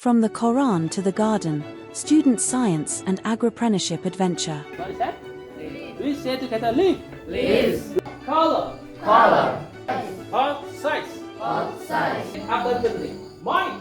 From the Quran to the garden, student science and agropreneurship adventure. What is that? We say together leaf. Leaves. Color. Color. Heart size. Outside. Abundantly. Mind.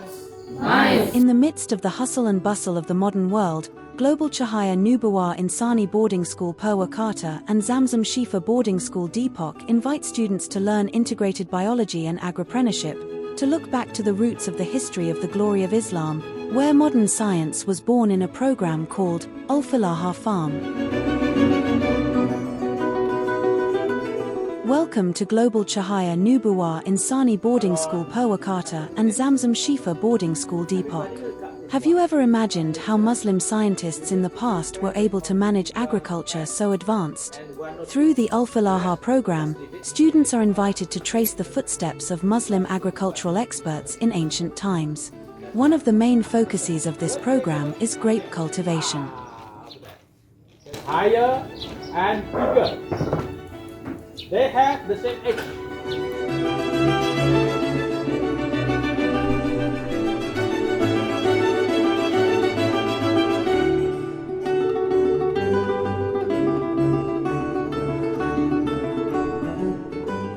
Minds. In the midst of the hustle and bustle of the modern world, Global Cahaya Nubuwwah Insani Boarding School Purwakarta and Zamzam Syifa Boarding School Depok invite students to learn integrated biology and agropreneurship, to look back to the roots of the history of the glory of Islam, where modern science was born in a program called Al-Filaha Farm. Welcome to Global Cahaya Nubuwwah Insani Boarding School Purwakarta and Zamzam Syifa Boarding School Depok. Have you ever imagined how Muslim scientists in the past were able to manage agriculture so advanced? Through the Al-Filaha program, students are invited to trace the footsteps of Muslim agricultural experts in ancient times. One of the main focuses of this program is grape cultivation. Higher and bigger. They have the same age.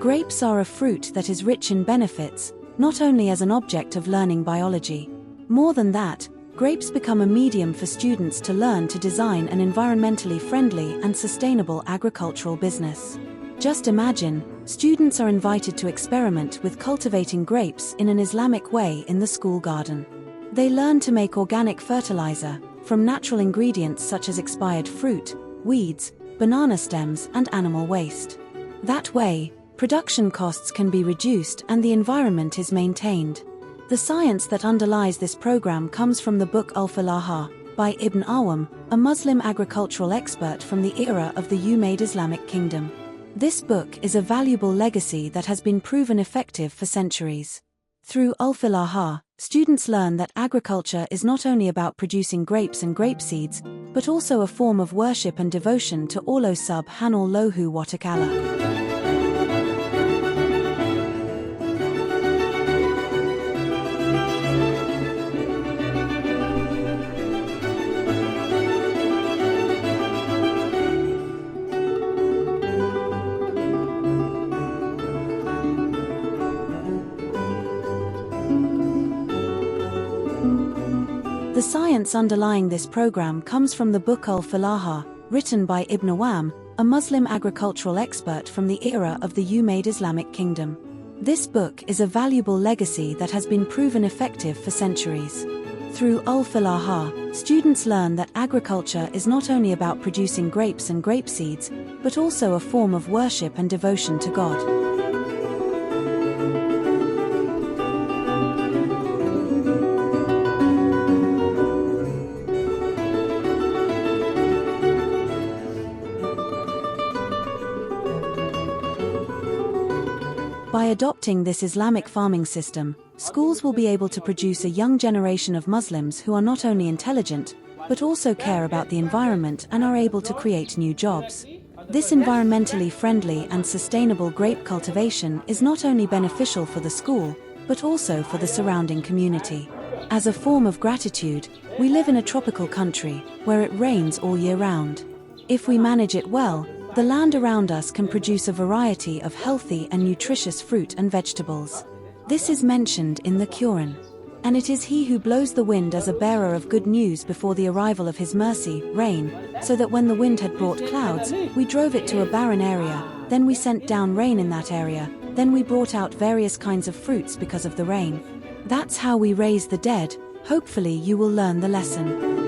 Grapes are a fruit that is rich in benefits, not only as an object of learning biology. More than that, grapes become a medium for students to learn to design an environmentally friendly and sustainable agricultural business. Just imagine, students are invited to experiment with cultivating grapes in an Islamic way in the school garden. They learn to make organic fertilizer from natural ingredients such as expired fruit, weeds, banana stems, and animal waste. That way, production costs can be reduced and the environment is maintained. The science that underlies this program comes from the book Al-Filaha by Ibn Awam, a Muslim agricultural expert from the era of the M.Pd Islamic kingdom. This book is a valuable legacy that has been proven effective for centuries. Through Al-Filaha, students learn that agriculture is not only about producing grapes and grape seeds, but also a form of worship and devotion to Allah subhanahu wa ta'ala. The science underlying this program comes from the book Al-Filaha, written by Ibn Awam, a Muslim agricultural expert from the era of the M.Pd Islamic kingdom. This book is a valuable legacy that has been proven effective for centuries. Through Al-Filaha, students learn that agriculture is not only about producing grapes and grape seeds, but also a form of worship and devotion to God. By adopting this Islamic farming system, schools will be able to produce a young generation of Muslims who are not only intelligent, but also care about the environment and are able to create new jobs. This environmentally friendly and sustainable grape cultivation is not only beneficial for the school, but also for the surrounding community. As a form of gratitude, we live in a tropical country, where it rains all year round. If we manage it well, the land around us can produce a variety of healthy and nutritious fruit and vegetables. This is mentioned in the Quran. And it is He who blows the wind as a bearer of good news before the arrival of His mercy, rain, so that when the wind had brought clouds, we drove it to a barren area, then we sent down rain in that area, then we brought out various kinds of fruits because of the rain. That's how we raise the dead. Hopefully you will learn the lesson.